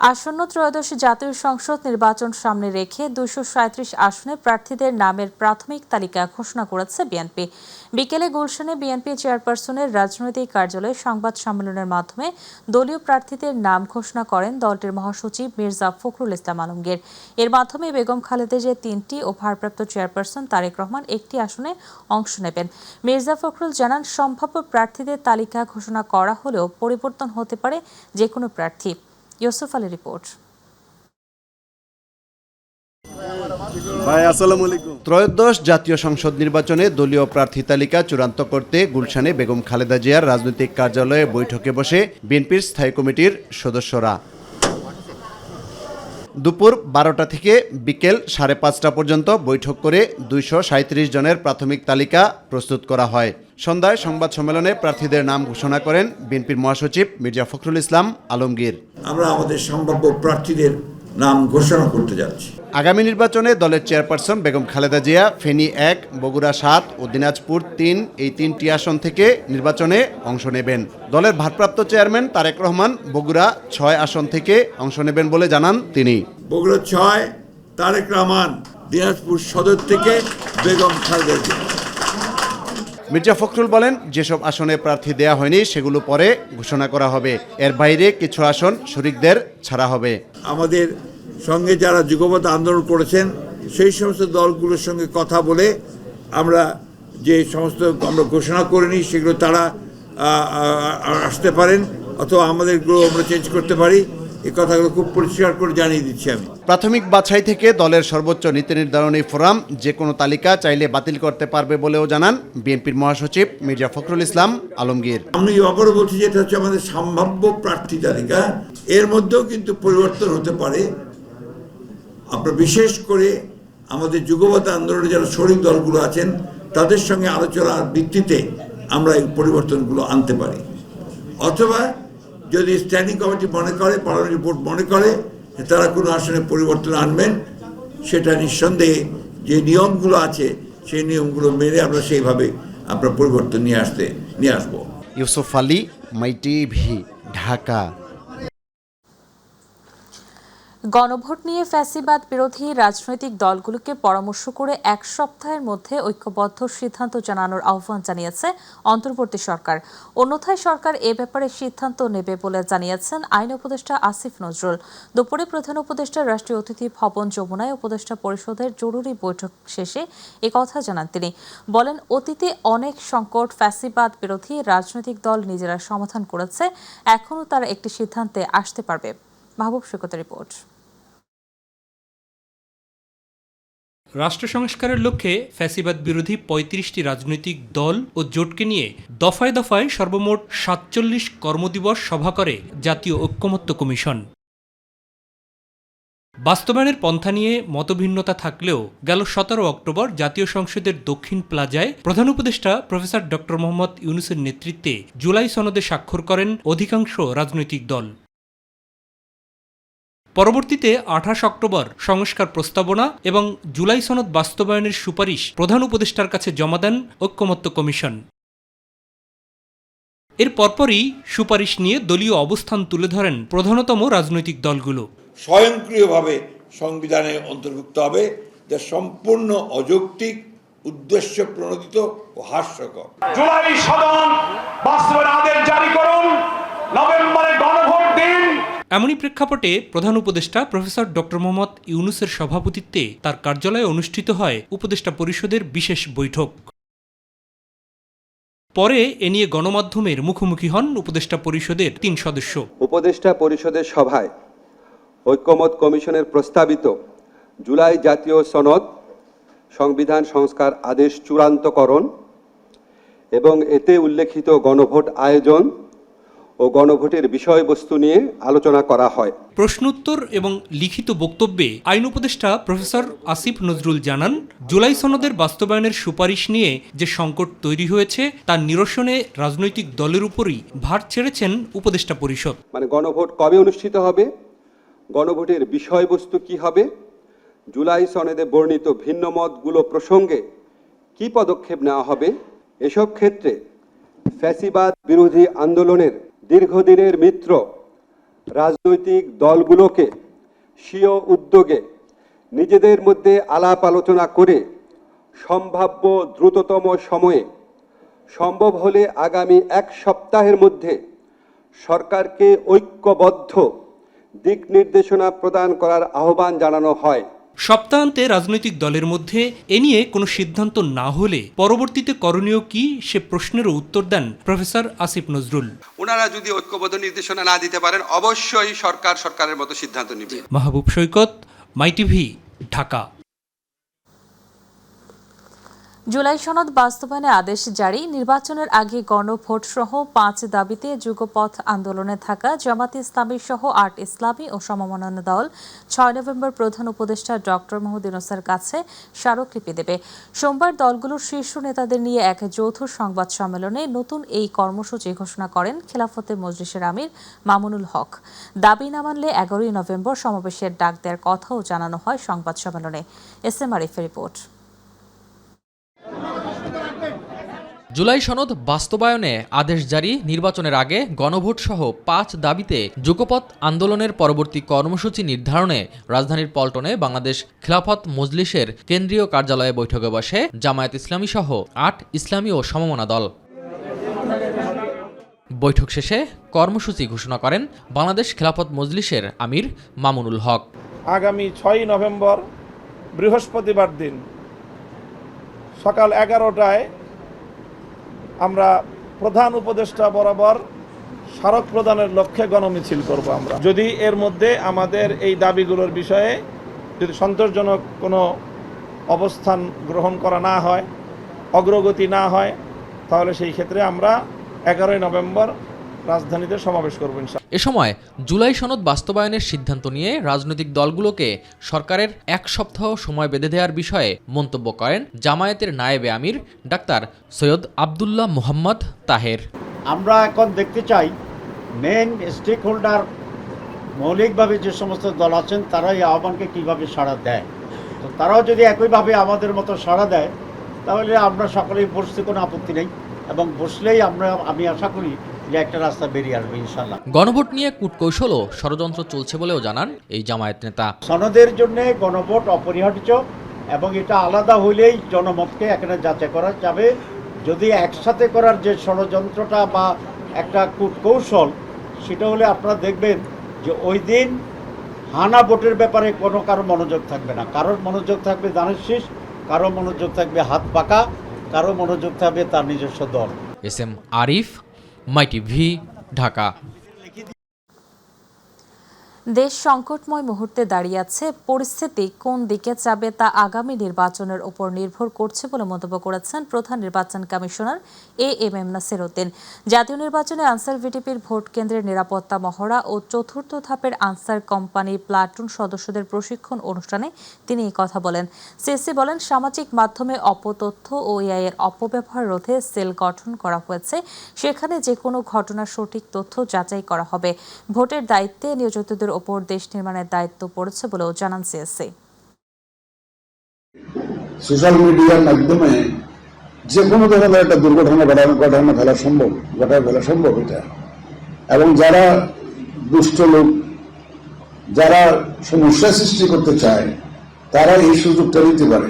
আসন্ন ত্রয়োদশ জাতীয় সংসদ নির্বাচন সামনে রেখে 237 আসনে প্রার্থীদের নামের প্রাথমিক তালিকা ঘোষণা করেছে বিএনপি। বিকেলে গুলশানে বিএনপি চেয়ারপারসনের রাজনৈতিক কার্যালয়ে সংবাদ সম্মেলনের মাধ্যমে দলীয় প্রার্থীদের নাম ঘোষণা করেন দলটির মহাসচিব মির্জা ফখরুল ইসলাম আলমগীর। এর মাধ্যমে বেগম খালেদা জিয়া 3টি ও ভারপ্রাপ্ত চেয়ারপারসন তারেক রহমান 1টি আসনে অংশ নেবেন। মির্জা ফখরুল জানান, সম্ভাব্য প্রার্থীদের তালিকা ঘোষণা করা হলেও পরিবর্তন হতে পারে যে কোনো প্রার্থী। ইউসুফ আলী রিপোর্ট। ত্রয়োদশ জাতীয় সংসদ নির্বাচনে দলীয় প্রার্থী তালিকা চূড়ান্ত করতে গুলশানে বেগম খালেদা জিয়ার রাজনৈতিক কার্যালয়ে বৈঠকে বসে বিএনপির স্থায়ী কমিটির সদস্যরা। দুপুর 12টা থেকে বিকেল 5:30টা পর্যন্ত বৈঠক করে 237 জনের প্রাথমিক তালিকা প্রস্তুত করা হয়। সন্ধ্যায় সংবাদ সম্মেলনে প্রার্থীদের নাম ঘোষণা করেন বিএনপির মহাসচিব মির্জা ফখরুল ইসলাম আলমগীর। আমরা আমাদের সম্ভাব্য প্রার্থীদের নাম ঘোষণা করতে যাচ্ছি। আগামী নির্বাচনে দলের চেয়ারপারসন বেগম খালেদা জিয়া ফেনী 1, বগুড়া 7 ও দিনাজপুর 3 এই 3টি আসন থেকে নির্বাচনে অংশ নেবেন। দলের ভারপ্রাপ্ত চেয়ারম্যান তারেক রহমান বগুড়া 6 আসন থেকে অংশ নেবেন বলে জানান তিনি। বগুড়া 6 তারেক রহমান, দিনাজপুর সদর থেকে বেগম খালেদা জিয়া। মির্জা ফখরুল বলেন, যেসব আসনে প্রার্থী দেয়া হয়নি সেগুলো পরে ঘোষণা করা হবে। এর বাইরে কিছু আসন শরিকদের ছাড়া হবে। আমাদের সঙ্গে যারা যুগপৎ আন্দোলন করেছেন সেই সমস্ত দলগুলোর সঙ্গে কথা বলে আমরা যে সমস্ত আমরা ঘোষণা করিনি সেগুলো তারা আসতে পারেন, অথবা আমাদেরগুলো আমরা চেঞ্জ করতে পারি। এই কথাগুলো খুব পরিষ্কার করে জানিয়ে দিচ্ছি আমি। প্রাথমিক বাছাই থেকে দলের সর্বোচ্চ নীতি নির্ধারণী ফোরাম যে কোনো তালিকা চাইলে বাতিল করতে পারবে বলেও জানান বিএনপির মহাসচিব মির্জা ফখরুল ইসলাম আলমগীর। আমি আবারও বলছি যে এটা হচ্ছে আমাদের সম্ভাব্য প্রার্থী তালিকা, এর মধ্যেও কিন্তু পরিবর্তন হতে পারে। আমরা বিশেষ করে আমাদের যুগপৎ আন্দোলনে যারা শরিক দলগুলো আছেন তাদের সঙ্গে আলোচনার ভিত্তিতে আমরা এই পরিবর্তনগুলো আনতে পারি, অথবা যদি স্ট্যান্ডিং কমিটি মনে করে, পার্লামেন্টারি বোর্ড মনে করে তারা কোনো আসনে পরিবর্তন আনবেন, সেটা নিঃসন্দেহে যে নিয়মগুলো আছে সেই নিয়মগুলো মেনে আমরা সেইভাবে আমরা পরিবর্তন নিয়ে আসবো। ইউসুফ আলী, মাই টিভি, ঢাকা। গণভোট নিয়ে ফ্যাসিবাদ বিরোধী রাজনৈতিক দলগুলোকে পরামর্শ করে 1 সপ্তাহের মধ্যে ঐক্যবদ্ধ সিদ্ধান্ত জানানোর আহ্বান জানিয়েছে অন্তর্বর্তী সরকার। অন্যথায় সরকার এ ব্যাপারে সিদ্ধান্ত নেবে বলে জানিয়েছেন আইন উপদেষ্টা আসিফ নজরুল। দুপুরে প্রধান উপদেষ্টা রাষ্ট্রীয় অতিথি ভবন যমুনায় উপদেষ্টা পরিষদের জরুরি বৈঠক শেষে একথা জানান তিনি। বলেন, অতীতে অনেক সংকট ফ্যাসিবাদ বিরোধী রাজনৈতিক দল নিজেরা সমাধান করেছে, এখনও তারা একটি সিদ্ধান্তে আসতে পারবে। মাহবুব সৈকতের রিপোর্ট। রাষ্ট্র সংস্কারের লক্ষ্যে ফ্যাসিবাদ বিরোধী 35টি রাজনৈতিক দল ও জোটকে নিয়ে দফায় দফায় সর্বমোট 47 কর্মদিবস সভা করে জাতীয় ঐকমত্য কমিশন। বাস্তবায়নের পন্থা নিয়ে মতভিন্নতা থাকলেও গেল 17 অক্টোবর জাতীয় সংসদের দক্ষিণ প্লাজায় প্রধান উপদেষ্টা প্রফেসর ড. মোহাম্মদ ইউনূসের নেতৃত্বে জুলাই সনদে স্বাক্ষর করেন অধিকাংশ রাজনৈতিক দল। পরবর্তীতে 28 অক্টোবর সংস্কার প্রস্তাবনা এবং জুলাই সনদ বাস্তবায়নের সুপারিশ প্রধান উপদেষ্টার কাছে জমা দেন ঐকমত্য কমিশন। এর পরপরই সুপারিশ নিয়ে দলীয় অবস্থান তুলে ধরেন প্রধানতম রাজনৈতিক দলগুলো। স্বয়ংক্রিয়ভাবে সংবিধানে অন্তর্ভুক্ত হবে, যা সম্পূর্ণ অযৌক্তিক, উদ্দেশ্য প্রণোদিত ও হাস্যকর। জুলাই সনদ বাস্তবায়নের আদেশ জারি করুন, নভেম্বরে গণভোট দিন। এমনই প্রেক্ষাপটে প্রধান উপদেষ্টা প্রফেসর ড. মোহাম্মদ ইউনূসের সভাপতিত্বে তার কার্যালয়ে অনুষ্ঠিত হয় উপদেষ্টা পরিষদের বিশেষ বৈঠক। পরে এ নিয়ে গণমাধ্যমের মুখোমুখি হন উপদেষ্টা পরিষদের 3 সদস্য। উপদেষ্টা পরিষদের সভায় ঐকমত্য কমিশনের প্রস্তাবিত জুলাই জাতীয় সনদ সংবিধান সংস্কার আদেশ চূড়ান্তকরণ এবং এতে উল্লেখিত গণভোট আয়োজন ও গণভোটের বিষয়বস্তু নিয়ে আলোচনা করা হয়। প্রশ্নোত্তর এবং লিখিত বক্তব্যে আইন উপদেষ্টা প্রফেসর আসিফ নজরুল জানান, জুলাই সনদের বাস্তবায়নের সুপারিশ নিয়ে যে সংকট তৈরি হয়েছে তার নিরসনে রাজনৈতিক দলের উপরই ভার ছেড়েছেন উপদেষ্টা পরিষদ। গণভোট কবে অনুষ্ঠিত হবে, গণভোটের বিষয়বস্তু কি হবে, জুলাই সনদে বর্ণিত ভিন্ন মতগুলো প্রসঙ্গে কি পদক্ষেপ নেওয়া হবে, এসব ক্ষেত্রে ফ্যাসিবাদ বিরোধী আন্দোলনের দীর্ঘদিনের মিত্র রাজনৈতিক দলগুলোকে স্বীয় উদ্যোগে নিজেদের মধ্যে আলাপ আলোচনা করে সম্ভাব্য দ্রুততম সময়ে, সম্ভব হলে আগামী 1 সপ্তাহের মধ্যে সরকারকে ঐক্যবদ্ধ দিক নির্দেশনা প্রদান করার আহ্বান জানানো হয়। সপ্তাহান্তে রাজনৈতিক দলের মধ্যে এ নিয়ে কোনো সিদ্ধান্ত না হলে পরবর্তীতে করণীয় কি সে প্রশ্নেরও উত্তর দেন প্রফেসর আসিফ নজরুল। ওনারা যদি ঐক্যবদ্ধ নির্দেশনা না দিতে পারেন, অবশ্যই সরকারের মতো সিদ্ধান্ত নেবে। মাহবুব সৈকত, মাই টিভি, ঢাকা। জুলাই সনদ বাস্তবায়নে আদেশ জারি, নির্বাচনের আগে গণভোট সহ 5 দাবিতে যুগপথ আন্দোলনে থাকা জামাতে ইসলামী সহ 8 ইসলামী ও সমমনা দল 6 নভেম্বর প্রধান উপদেষ্টা ডক্টর মোহাম্মদ ইউনূসের কাছে স্মারকলিপি দেবে। সোমবার দলগুলোর শীর্ষ নেতাদের নিয়ে এক যৌথ সংবাদ সম্মেলনে নতুন এই কর্মসূচি ঘোষণা করেন খেলাফতে মজলিসের আমির মামুনুল হক। দাবি না মানলে 11 নভেম্বর সমাবেশের ডাক দেওয়ার কথাও জানানো হয় সংবাদ সম্মেলনে। এস এম আরিফের রিপোর্ট। জুলাই সনদ বাস্তবায়নে আদেশ জারি, নির্বাচনের আগে গণভোট সহ 5 দাবিতে যুগপথ আন্দোলনের পরবর্তী কর্মসূচি নির্ধারণে রাজধানীর পল্টনে বাংলাদেশ খেলাফত মজলিসের কেন্দ্রীয় কার্যালয়ে বৈঠকে বসে জামায়াত ইসলামী সহ 8 ইসলামী ও সমমনা দল। বৈঠক শেষে কর্মসূচি ঘোষণা করেন বাংলাদেশ খেলাফত মজলিসের আমির মামুনুল হক। আগামী 6 নভেম্বর বৃহস্পতিবার দিন সকাল 11টায় আমরা প্রধান উপদেষ্টা বরাবর স্মারক প্রদানের লক্ষ্যে গণমিছিল করব। আমরা যদি এর মধ্যে আমাদের এই দাবিগুলোর বিষয়ে যদি সন্তোষজনক কোনো অবস্থান গ্রহণ করা না হয়, অগ্রগতি না হয়, তাহলে সেই ক্ষেত্রে আমরা 11 নভেম্বর রাজধানীতে সমাবেশ করব ইনশাআল্লাহ। এ সময় জুলাই সনদ বাস্তবায়নের সিদ্ধান্ত নিয়ে রাজনৈতিক দলগুলোকে সরকারের 1 সপ্তাহ সময় বেঁধে দেওয়ার বিষয়ে মন্তব্য করেন জামায়াতের নায়েবে আমির ডাক্তার সৈয়দ আব্দুল্লাহ মুহাম্মদ তাহের। আমরা এখন দেখতে চাই মেন স্টেক হোল্ডার মৌলিকভাবে যে সমস্ত দল আছেন তারা এই আহ্বানকে কীভাবে সাড়া দেয়। তো তারাও যদি একইভাবে আমাদের মতো সাড়া দেয় তাহলে আমরা সকলেই বসতে কোনো আপত্তি নেই, এবং বসলেই আমি আশা করি যে একটা রাস্তা বেরিয়ে আসবে ইনশাল্লাহ। গণভোট নিয়ে কূটকৌশল ও ষড়যন্ত্র চলছে বলেও জানান এই জামায়াত নেতা। সনদের জন্য গণভোট অপরিহার্য, এবং এটা আলাদা হইলেই জনমতকে এখানে যাচাই করা যাবে। যদি একসাথে করার যে ষড়যন্ত্রটা বা একটা কূটকৌশল, সেটা হলে আপনারা দেখবেন যে ওই দিন হানা ভোটের ব্যাপারে কারো মনোযোগ থাকবে না। কারোর মনোযোগ থাকবে ধানের শীষ, কারো মনোযোগ থাকবে হাত পাকা, কারো মনোযোগ থাকবে তার নিজস্ব দল। এস এম আরিফ, মাই টিভি, ঢাকা। দেশ সংকটময় মুহূর্তে দাঁড়িয়ে আছে, পরিস্থিতি কোন দিকে যাবে তা আগামী নির্বাচনের উপর নির্ভর করছে বলে মন্তব্য করেছেন প্রধান নির্বাচন কমিশনার এএমএম নাসির উদ্দিন। জাতীয় নির্বাচনে আনসার ভিডিপির ভোট কেন্দ্রের নিরাপত্তা মহড়া ও চতুর্থ ধাপের আনসার কোম্পানি প্লাটুন সদস্যদের প্রশিক্ষণ অনুষ্ঠানে তিনি এই কথা বলেন। সিএসি বলেন, সামাজিক মাধ্যমে অপতথ্য ও এআই এর অপব্যবহার রোধে সেল গঠন করা হয়েছে, সেখানে যে কোনো ঘটনার সঠিক তথ্য যাচাই করা হবে। ভোটের দায়িত্বে নিয়োজিতদের ওপর দেশ নির্মাণের দায়িত্ব পড়েছে বলেও জানান সিএসসি। সোশ্যাল মিডিয়ার মাধ্যমে যে কোনো ধরনের একটা দুর্ঘটনা ঘটা ফেলা সম্ভব এটা, এবং যারা দুষ্ট লোক, যারা সমস্যা সৃষ্টি করতে চায়, তারা এই সুযোগটা নিতে পারে।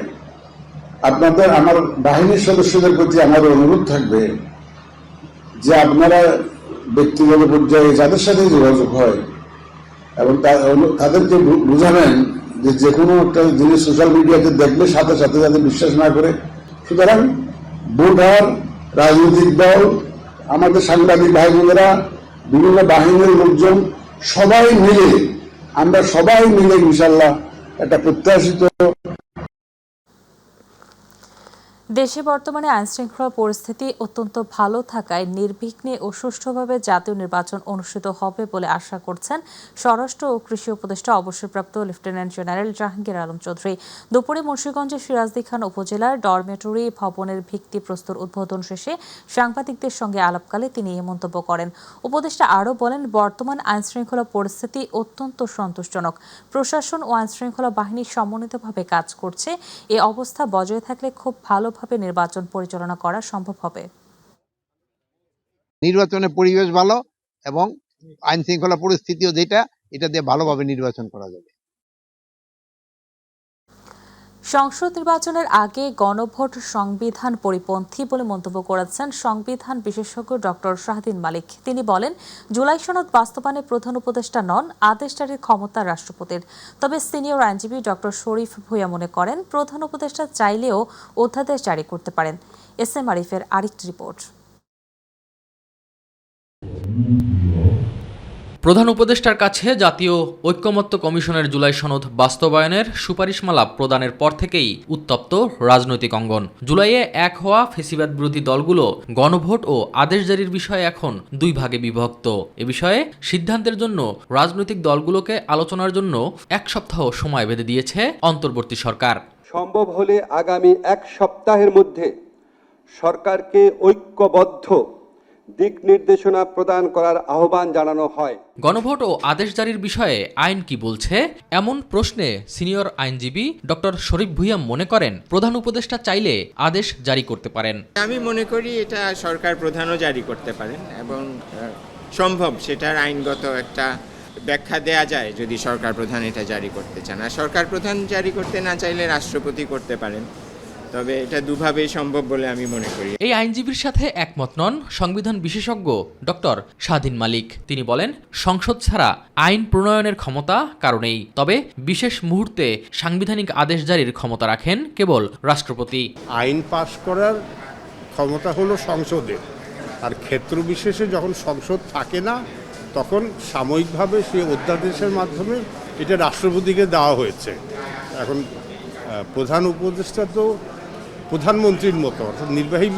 আমার বাহিনীর সদস্যদের প্রতি আমার অনুরোধ থাকবে যে আপনারা ব্যক্তিগত পর্যায়ে যাদের সাথে যোগাযোগ হয় এবং তাদেরকে বুঝাবেন যে কোনো একটা জিনিস সোশ্যাল মিডিয়াতে দেখলে সাথে সাথে যাতে বিশ্বাস না করে। সুতরাং ভোটার, রাজনৈতিক দল, আমাদের সাংবাদিক ভাই বোনেরা, বিভিন্ন বাহিনীর লোকজন আমরা সবাই মিলে ইনশাল্লাহ একটা প্রত্যাশিত। দেশে বর্তমানে আইনশৃঙ্খলা পরিস্থিতি অত্যন্ত ভালো থাকায় নির্বিঘ্নে ও সুষ্ঠুভাবে জাতীয় নির্বাচন অনুষ্ঠিত হবে বলে আশা করছেন স্বরাষ্ট্র ও কৃষি উপদেষ্টা অবসরপ্রাপ্ত লেফটেন্যান্ট জেনারেল জাহাঙ্গীর আলম চৌধুরী। দুপুরে মুন্সিগঞ্জের সিরাজদি খান উপজেলার ডরমেটরি ভবনের ভিত্তিপ্রস্তর উদ্বোধন শেষে সাংবাদিকদের সঙ্গে আলাপকালে তিনি এই মন্তব্য করেন। উপদেষ্টা আরও বলেন, বর্তমান আইনশৃঙ্খলা পরিস্থিতি অত্যন্ত সন্তোষজনক। প্রশাসন ও আইনশৃঙ্খলা বাহিনী সমন্বিতভাবে কাজ করছে। এ অবস্থা বজায় থাকলে খুব ভালোভাবে নির্বাচন পরিচালনা করা সম্ভব হবে। নির্বাচনের পরিবেশ ভালো এবং আইন শৃঙ্খলা পরিস্থিতিও যেটা, এটা দিয়ে ভালোভাবে নির্বাচন করা যাবে। সংসদ নির্বাচনের আগে গণভোট সংবিধান পরিপন্থী বলে মন্তব্য করেছেন সংবিধান বিশেষজ্ঞ ডক্টর শাহদিন মালিক। তিনি বলেন, জুলাই সনদ বাস্তবায়নে প্রধান উপদেষ্টা নন, আদেশ জারির ক্ষমতা রাষ্ট্রপতির। তবে সিনিয়র আইনজীবী ডক্টর শরীফ ভূঁইয়া মনে করেন, প্রধান উপদেষ্টা চাইলেও অধ্যাদেশ জারি করতে পারেন। এস এম আরিফের আরেকটি রিপোর্ট। প্রধান উপদেষ্টার কাছে জাতীয় ঐকমত্য কমিশনের জুলাই সনদ বাস্তবায়নের সুপারিশমালা প্রদানের পর থেকেই উত্তপ্ত রাজনৈতিক অঙ্গন। জুলাইয়ে এক হওয়া ফ্যাসিবাদ বিরোধী দলগুলো গণভোট ও আদেশ জারির বিষয়ে এখন দুই ভাগে বিভক্ত। এ বিষয়ে সিদ্ধান্তের জন্য রাজনৈতিক দলগুলোকে আলোচনার জন্য 1 সপ্তাহ সময় বেঁধে দিয়েছে অন্তর্বর্তী সরকার। সম্ভব হলে আগামী 1 সপ্তাহের মধ্যে সরকারকে ঐক্যবদ্ধ দিক নির্দেশনা প্রদান করার আহ্বান জানানো হয়। গণভোট ও আদেশ জারির বিষয়ে আইন কি বলছে, এমন প্রশ্নে সিনিয়র আইনজীবী ডক্টর শরীফ ভূঁইয়া মনে করেন, প্রধান উপদেষ্টা চাইলে আদেশ জারি করতে পারেন। আমি মনে করি এটা সরকার প্রধানও জারি করতে পারেন এবং সম্ভব সেটার আইনগত একটা ব্যাখ্যা দেয়া যায় যদি সরকার প্রধান এটা জারি করতে চান। আর সরকার প্রধান জারি করতে না চাইলে রাষ্ট্রপতি করতে পারেন। তবে এটা দুভাবেই সম্ভব বলে আমি মনে করি। এই আইনজীবীর সাথে একমত নন সংবিধান বিশেষজ্ঞ ডক্টর শাহদিন মালিক। তিনি বলেন, সংসদ ছাড়া আইন প্রণয়নের ক্ষমতা কারণেই, তবে বিশেষ মুহূর্তে সাংবিধানিক আদেশ জারির ক্ষমতা রাখেন কেবল রাষ্ট্রপতি। আইন পাশ করার ক্ষমতা হলো সংসদের, আর ক্ষেত্র বিশেষে যখন সংসদ থাকে না তখন সাময়িকভাবে সেই অধ্যাদেশের মাধ্যমে এটা রাষ্ট্রপতিকে দেওয়া হয়েছে। এখন প্রধান উপদেষ্টা তো প্রধানমন্ত্রীর মতো, অর্থাৎ নির্বাহী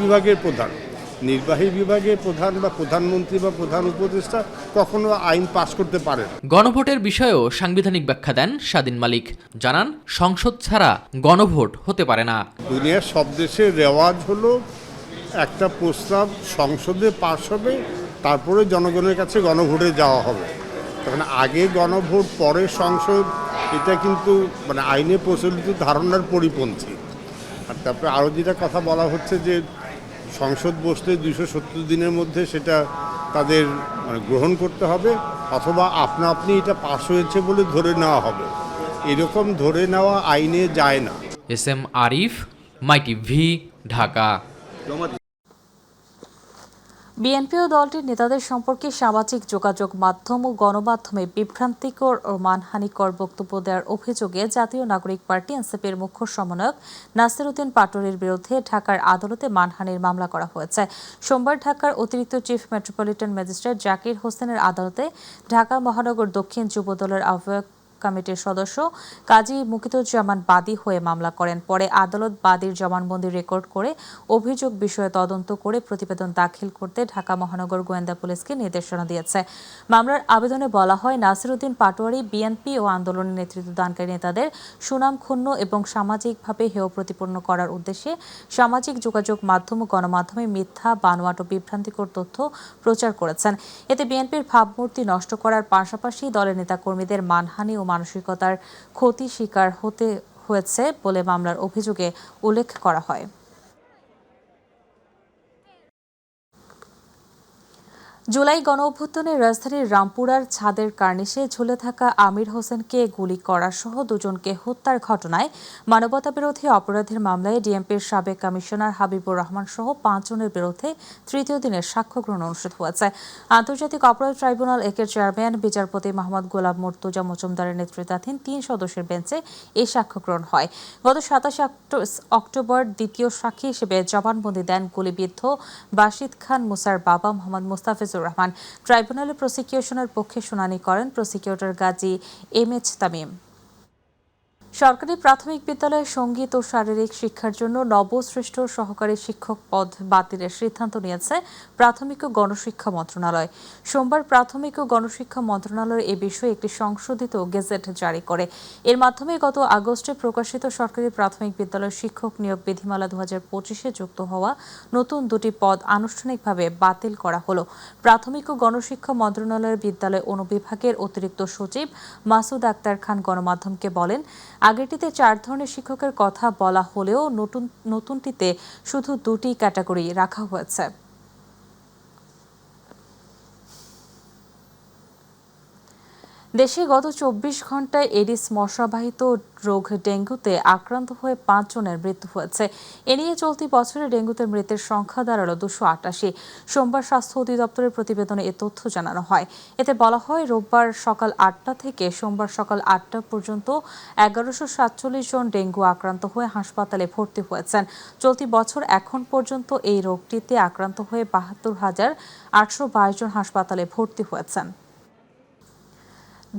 বিভাগের প্রধান বা প্রধানমন্ত্রী বা প্রধান উপদেষ্টা কখনো আইন পাস করতে পারেন। গণভোটের বিষয়েও সাংবিধানিক ব্যাখ্যা দেন শাহদিন মালিক। জানান, সংসদ ছাড়া গণভোট হতে পারে না। দুনিয়ার সব দেশের রেওয়াজ হলো একটা প্রস্তাব সংসদে পাস হবে, তারপরে জনগণের কাছে গণভোটে যাওয়া হবে। তখন আগে গণভোট পরে সংসদ, এটা কিন্তু মানে আইনে প্রচলিত ধারণার পরিপন্থী। আর তারপরে আরও যেটা কথা বলা হচ্ছে যে সংসদ বসলে 270 দিনের মধ্যে সেটা তাদের মানে গ্রহণ করতে হবে, অথবা আপনা আপনি এটা পাস হয়েছে বলে ধরে নেওয়া হবে। এরকম ধরে নেওয়া আইনে যায় না। এস এম আরিফ, মাই টিভি, ঢাকা। বিএনপি ও দলটির নেতাদের সম্পর্কে সামাজিক যোগাযোগ মাধ্যম ও গণমাধ্যমে বিভ্রান্তিকর ও মানহানিকর বক্তব্য দেওয়ার অভিযোগে জাতীয় নাগরিক পার্টি এনসিপির মুখ্য সমন্বয়ক নাসির উদ্দিন পাটোয়ারীর বিরুদ্ধে ঢাকার আদালতে মানহানির মামলা করা হয়েছে। সোমবার ঢাকার অতিরিক্ত চিফ মেট্রোপলিটন ম্যাজিস্ট্রেট জাকির হোসেনের আদালতে ঢাকা মহানগর দক্ষিণ যুবদলের আহ্বায়ক কমিটির সদস্য কাজী মুকিতুজ্জামান বাদী হয়ে মামলা করেন। পরে আদালত বাদীর জবানবন্দি রেকর্ড করে অভিযোগ বিষয়ে তদন্ত করে প্রতিবেদন দাখিল করতে ঢাকা মহানগর গোয়েন্দা পুলিশকে নির্দেশনা দিয়েছে। মামলার আবেদনে বলা হয়, নাসির উদ্দিন পাটোয়ারী বিএনপি ও আন্দোলনের নেতৃত্বদানকারী নেতাদের সুনাম ক্ষুণ্ণ এবং সামাজিকভাবে হেয় প্রতিপন্ন করার উদ্দেশ্যে সামাজিক যোগাযোগ মাধ্যম ও গণমাধ্যমে মিথ্যা, বানোয়াট ও বিভ্রান্তিকর তথ্য প্রচার করেছেন। এতে বিএনপির ভাবমূর্তি নষ্ট করার পাশাপাশি দলের নেতাকর্মীদের মানহানি ও মানসিকতার ক্ষতি শিকার হতে হয়েছে বলে মামলার অভিযোগে উল্লেখ করা হয়। জুলাই গণঅভ্যুত্থানে রাজধানীর রামপুরার ছাদের কার্নিশে ঝুলে থাকা আমির হোসেনকে গুলি করা সহ দুজনকে হত্যার ঘটনায় মানবতাবিরোধী অপরাধের মামলায় ডিএমপির সাবেক কমিশনার হাবিবুর রহমান সহ 5 জনের বিরুদ্ধে তৃতীয় দিনের সাক্ষ্য গ্রহণ অনুষ্ঠিত হয়েছে। আন্তর্জাতিক অপরাধ ট্রাইব্যুনাল একের চেয়ারম্যান বিচারপতি মোহাম্মদ গোলাম মুর্তজা মজুমদারের নেতৃত্বাধীন 3 সদস্যের বেঞ্চে এই সাক্ষ্য গ্রহণ হয়। গত 27 অক্টোবর দ্বিতীয় সাক্ষী হিসেবে জবানবন্দি দেন গুলিবিদ্ধ বাশিদ খান মুসার বাবা মোহাম্মদ মুস্তাফিজুর রহমান। ট্রাইব্যুনালে প্রসিকিউশনের পক্ষে শুনানি করেন প্রসিকিউটর গাজী এমএইচ তামিম। সরকারি প্রাথমিক বিদ্যালয়ে সঙ্গীত ও শারীরিক শিক্ষার জন্য নবসৃষ্ট সহকারী শিক্ষক পদ বাতিলের সিদ্ধান্ত নিয়েছে প্রাথমিক ও গণশিক্ষা মন্ত্রণালয়। সোমবার প্রাথমিক ও গণশিক্ষা মন্ত্রণালয় এ বিষয়ে একটি সংশোধিত গেজেট জারি করে। এর মাধ্যমে গত আগস্টে প্রকাশিত সরকারি প্রাথমিক বিদ্যালয় শিক্ষক নিয়োগ বিধিমালা 2025-এ যুক্ত হওয়া নতুন 2টি পদ আনুষ্ঠানিকভাবে বাতিল করা হলো। প্রাথমিক ও গণশিক্ষা মন্ত্রণালয়ের বিদ্যালয় অনুবিভাগের অতিরিক্ত সচিব মাসুদ আক্তার খান গণমাধ্যমকে বলেন, আগেরটিতে 4 ধরনের শিক্ষকের কথা বলা হলেও নতুনটিতে শুধু 2টি ক্যাটাগরি রাখা হয়েছে। দেশে গত 24 ঘন্টায় এডিস মশাবাহিত রোগ ডেঙ্গুতে আক্রান্ত হয়ে 5 জনের মৃত্যু হয়েছে। এ নিয়ে চলতি বছরে ডেঙ্গুতে মৃতের সংখ্যা দাঁড়ালো 288। সোমবার স্বাস্থ্য অধিদপ্তরের প্রতিবেদনে এ তথ্য জানানো হয়। এতে বলা হয়, রোববার সকাল 8টা থেকে সোমবার সকাল 8টা পর্যন্ত 1147 জন ডেঙ্গু আক্রান্ত হয়ে হাসপাতালে ভর্তি হয়েছেন। চলতি বছর এখন পর্যন্ত এই রোগটিতে আক্রান্ত হয়ে 72,822 জন হাসপাতালে ভর্তি হয়েছেন।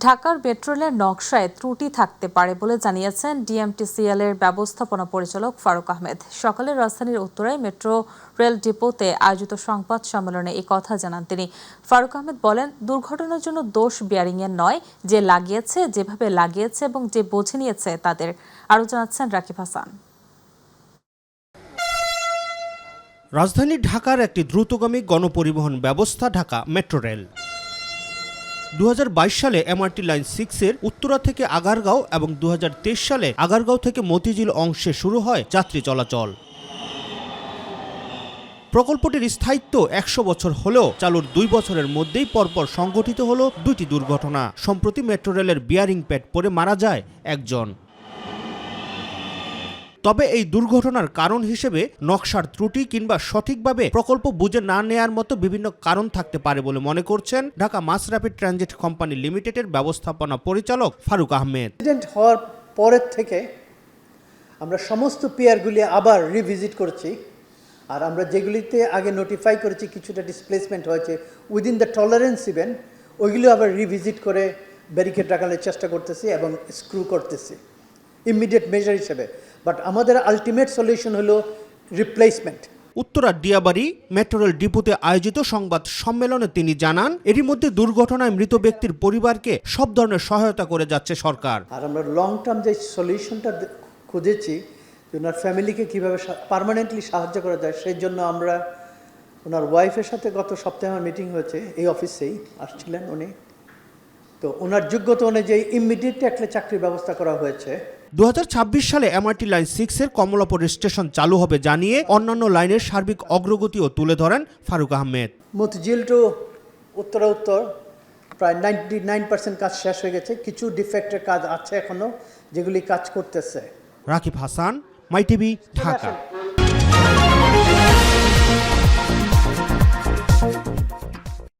ঢাকার মেট্রো রেলের নকশায় ত্রুটি থাকতে পারে বলে জানিয়েছেন ডিএমটিসিএল এর ব্যবস্থাপনা পরিচালক ফারুক আহমেদ। সকালে রাজধানীর উত্তরায় মেট্রো রেল ডিপোতে আয়োজিত সংবাদ সম্মেলনে এই কথা জানান তিনি। ফারুক আহমেদ বলেন, দুর্ঘটনার জন্য দোষ বিয়ারিংয়ের নয়, যে লাগিয়েছে, যেভাবে লাগিয়েছে এবং যে বুঝে নিয়েছে তাদের। আরও জানাচ্ছেন রাকিব হাসান। রাজধানী ঢাকার একটি দ্রুতগামী গণপরিবহন ব্যবস্থা ঢাকা মেট্রো রেল 2022 সালে এমআরটি লাইন 6 এর উত্তরা থেকে আগারগাঁও এবং 2023 সালে আগারগাঁও থেকে মতিঝিল অংশে শুরু হয় যাত্রী চলাচল। প্রকল্পটির স্থায়িত্ব 100 বছর হলেও চালুর 2 বছরের মধ্যেই পরপর সংঘটিত হলো 2টি দুর্ঘটনা। সম্প্রতি মেট্রো রেলের বিয়ারিং প্যাড পড়ে মারা যায় একজন। তবে এই দুর্ঘটনার কারণ হিসেবে নকশার ত্রুটি কিংবা সঠিকভাবে প্রকল্প বুঝে না নেয়ার মতো বিভিন্ন কারণ থাকতে পারে বলে মনে করছেন Dhaka mass rapid transit company লিমিটেডের ব্যবস্থাপনা পরিচালক ফারুক আহমেদ। অ্যাক্সিডেন্ট হওয়ার পরের থেকে আমরা সমস্ত পিয়ারগুলি আবার রিভিজিট করেছি, আর আমরা যেগুলিতে আগে নোটিফাই করেছি কিছুটা ডিসপ্লেসমেন্ট হয়েছে উইদিন দ্য টলারেন্স ইভেন, ওইগুলো আবার রিভিজিট করে ব্যারিকেড রাখানোর চেষ্টা করতেছি এবং স্ক্রু করতেছি ইমিডিয়েট মেজার হিসেবে। বাট আমাদের আলটিমেট সলিউশন হলো replacement. Uttara Diabari metro rail ডিপোতে আয়োজিত সংবাদ সম্মেলনে তিনি জানান, এরই মধ্যে দুর্ঘটনায় মৃত ব্যক্তির পরিবারকে সব ধরনের সহায়তা করে যাচ্ছে সরকার। আর আমরা লং টার্ম যে সলিউশনটা খুঁজেছি, ওনার ফ্যামিলিকে কীভাবে পার্মানেন্টলি সাহায্য করা যায়, সেই জন্য আমরা ওনার ওয়াইফের সাথে গত সপ্তাহে আমার মিটিং হয়েছে, এই অফিসেই আসছিলেন উনি। তো ওনার যোগ্যতা অনুযায়ী ইমিডিয়েট একটা চাকরির ব্যবস্থা করা হয়েছে। 2026 সালে এমআরটি লাইন 6 এর কমলাপুর স্টেশন চালু হবে জানিয়ে অন্যান্য লাইনের সার্বিক অগ্রগতিও তুলে ধরেন ফারুক আহমেদ। মতিঝিল টু উত্তর প্রায় 99% কাজ শেষ হয়ে গেছে, কিছু ডিফেক্টের কাজ আছে এখনো, যেগুলি কাজ করতেছে। রাকিব হাসান, মাই টিভি, ঢাকা।